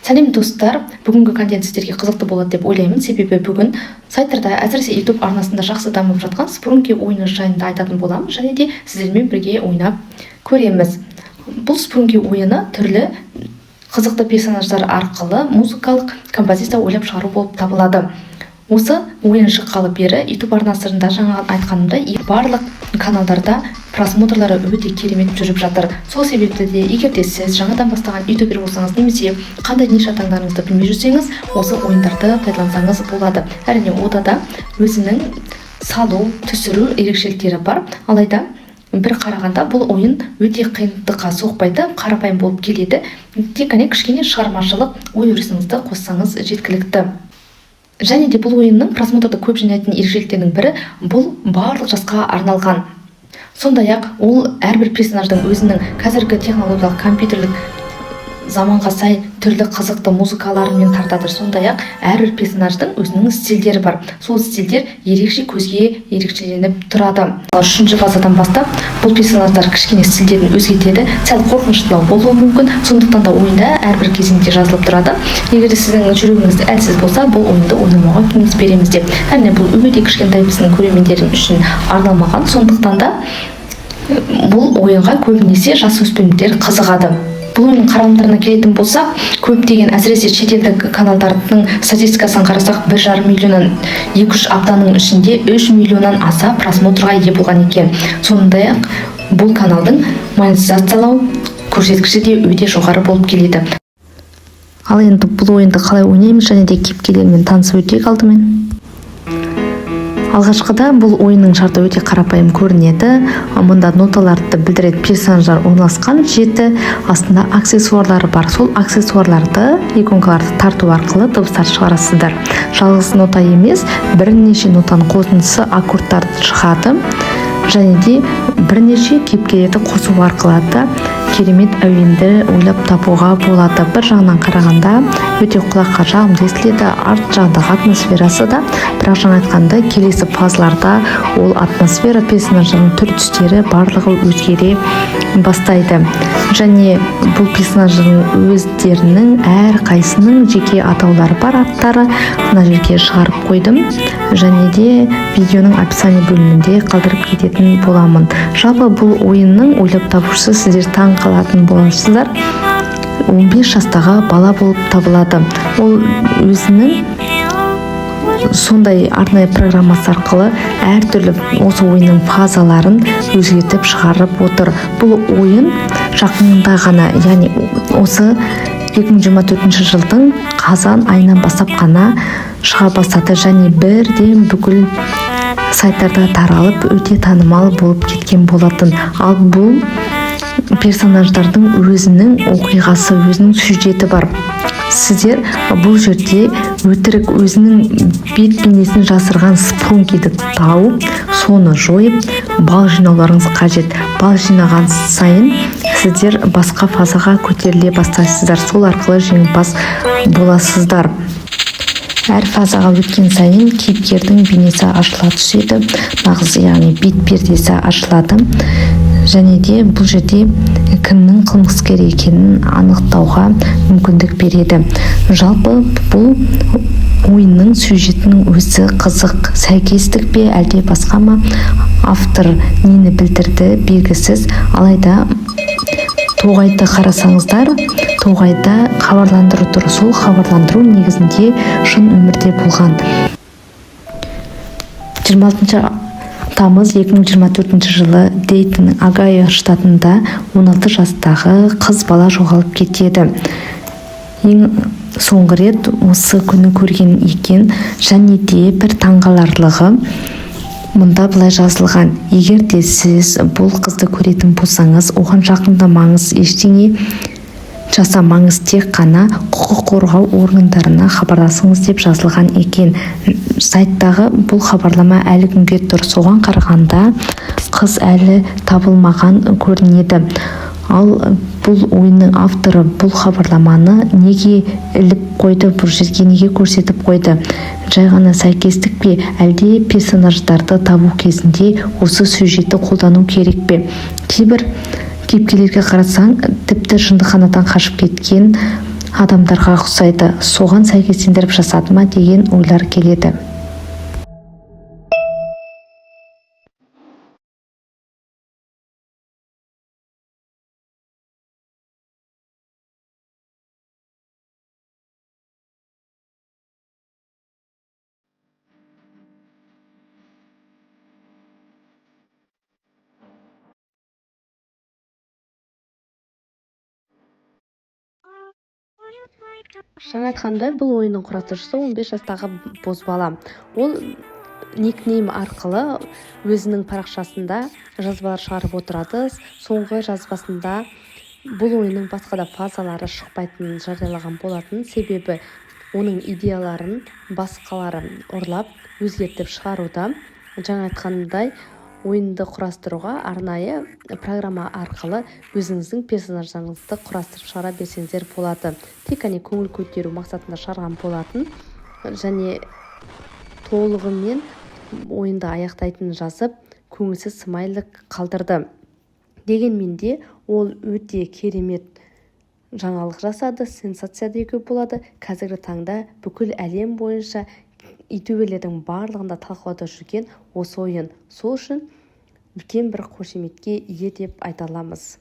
Сәлем достар, бүгінгі контент сіздерге қызықты болады деп ойлаймын, себебі бүгін сайттарда, әсіресе YouTube арнасында жақсы дамып жатқан Спрунги ойыны жайында айтатын боламын, және де сіздермен бірге ойнап көреміз. Бұл Спрунги ойыны түрлі қызықты персонаждар арқылы музыкалық композиция ойлап шығару болып табылады. Осы ойын шыққалы бері YouTube арнасында жаңа айтқанымда барлық каналдарда просмотрлары өте керемет жүріп жатыр. Сол себепті де егер де сіз жаңадан бастаған ютубер болсаңыз немесе қандай ниша таңдарыңызды білмей жүрсеңіз, осы ойындарды пайдалансаңыз болады. Әрине ода өзінің салу, түсіру ерекшеліктері бар, алайда бір қарағанда бұл ойын өте қиындыққа соқпайды, қарапайым болып келеді. Тек қана кішкене шығармашылық ой-өрісіңізді қоссаңыз жеткілікті. Және де бұл ойынның просмотрды көп жинайтын ерекшеліктерінің бірі, бұл барлық жасқа арналған. Сондай-ақ ол әрбір персонаждың өзінің қазіргі технологиялық компьютерлік заманға сай түрлі қызықты музыкаларымен тартады. Сондай-ақ әрбір персонаждың өзінің стильдері бар. Сол стильдер ерекше көзге ерекшеленіп тұрады. 3-ші фазадан бастап бұл персонаждар кішкене стильдерін өзгертеді. Сәл қорқыныштылау болуы мүмкін. Сондықтан да ойында әрбір кезеңде жазылып тұрады. Егер сіздің жүрегіңіз әлсіз болса, бұл ойынды ойнамауға кеңес береміз деп. Әрине бұл өте кішкентай біздің көрермендер үшін арналмаған. Сондықтан да бұл ойынға көбінесе жасөспірімдер қызығады. Бұл ойынның қаралымдарына келетін болсақ, көптеген әсіресе шетелдік каналдардың статистикасын қарасақ, 1,5 миллионнан 2-3 аптаның ішінде 3 миллионнан аса просмотрға ие болған екен. Сондай-ақ бұл каналдың монетизациялау көрсеткіші де өте жоғары болып келеді. Ал енді бұл ойынды қалай ойнаймыз және де кейіпкерлермен танысып өтейік алдымен. Алғашқыда бұл ойынның шарты өте қарапайым көрінеді. Мұнда ноталарды білдіретін персонаждар орналасқан, жеті астында аксессуарлары бар. Сол аксессуарларды, иконкаларды тарту арқылы дыбыстар шығарасыздар. Жалғыз нота емес, бірнеше нотаның қосындысы аккордтарды шығады. Және де бірнеше кейіпкерлерді қосу арқылы да керемет әуенді ойлап табуға болады. Бір жағынан қарағанда өте құлаққа жағымды естіледі, арт жағындағы атмосферасы да, бірақ жаңа айтқанда келесі фазаларда ол атмосфера, персонаждың түр-түстері барлығы өзгере бастайды. Және бұл персонаждың өздерінің әр қайсының жеке атаулары бар, аттары мына жерге шығарып қойдым. Және де видеоның описание бөлімінде қалдырып кететін боламын. Жалпы бұл ойынның ойлап табушысы сіздер таң қалатын боласыздар. 15 жастағы бала болып табылады. Ол өзінің сондай арнайы программасы арқылы әртүрлі осы ойынның фазаларын өзгертіп шығарып отыр. Бұл ойын жақында ғана, яғни осы 2024 жылдың қазан айынан бастап қана шыға бастады және бірден бүкіл сайттарда таралып өте танымал болып кеткен болатын. Ал бұл персонаждардың өзінің оқиғасы, өзінің сюжеті бар. Сіздер бұл жерде өтірік өзінің бет бейнесін жасырған Спрунгиді тауып, соны жойып, бал жинауларыңыз қажет. Бал жинаған сайын сіздер басқа фазаға көтеріле бастайсыздар. Сол арқылы жеңімпаз боласыздар. Әр фазаға өткен сайын кейіпкердің бейнесі ашыла түседі, нағыз яғни бет пердесі ашылады. Және де бұл жерде кімнің қылмыскер екенін анықтауға мүмкіндік береді. Жалпы бұл ойынның сюжетінің өзі қызық, сәйкестік пе әлде басқа ма, автор нені білдірді белгісіз. Алайда тоғайды қарасаңыздар, тоғайда хабарландыру тұр. Сол хабарландыру негізінде шын өмірде болған. 26 тамыз 2024 жылы Дейтонның Огайо штатында 16 жастағы қыз бала жоғалып кетеді. Ең соңғы рет осы күні көрген екен. Және де бір таңғаларлығы мұнда былай жазылған: егер де сіз бұл қызды көретін болсаңыз, оған жақындамаңыз, ештеңе жасамаңыз, тек қана құқық қорғау органдарына хабарласыңыз деп жазылған екен. Сайттағы бұл хабарлама әлі күнге тұр. Соған қарағанда қыз әлі табылмаған көрінеді. Ал бұл ойынның авторы бұл хабарламаны неге іліп қойды, бұл жерге неге көрсетіп қойды? Жай ғана сәйкестік пе, әлде персонаждарды табу кезінде осы сюжетті қолдану керек пе? Кейбір кейіпкерлерге қарасаң, тіпті жындыханадан қашып кеткен адамдарға ұқсайды, соған сәйкестендіріп жасады ма деген ойлар келеді. Жаңа айтқандай, бұл ойынның құрастырушысы 15 жастағы бозбала. Ол никнейм арқылы өзінің парақшасында жазбалар шығарып отырады. Соңғы жазбасында бұл ойынның басқа да фазалары шықпайтынын жариялаған болатын. Себебі оның идеяларын басқалары ұрлап, өзгертіп шығаруда. Жаңа айтқандай, ойынды құрастыруға арнайы программа арқылы өзіңіздің персонаждарыңызды құрастырып шығара берсеңіздер болады. Тек қана көңіл көтеру мақсатында шығарған болатын, және толығымен ойынды аяқтайтынын жазып, көңілсіз смайлик қалдырды. Дегенмен де ол өте керемет жаңалық жасады, сенсация деуге болады. Қазіргі таңда бүкіл әлем бойынша ютуберлердің барлығында талқылауда жүрген осы ойын. Сол үшін үлкен бір қошеметке ие деп айта аламыз.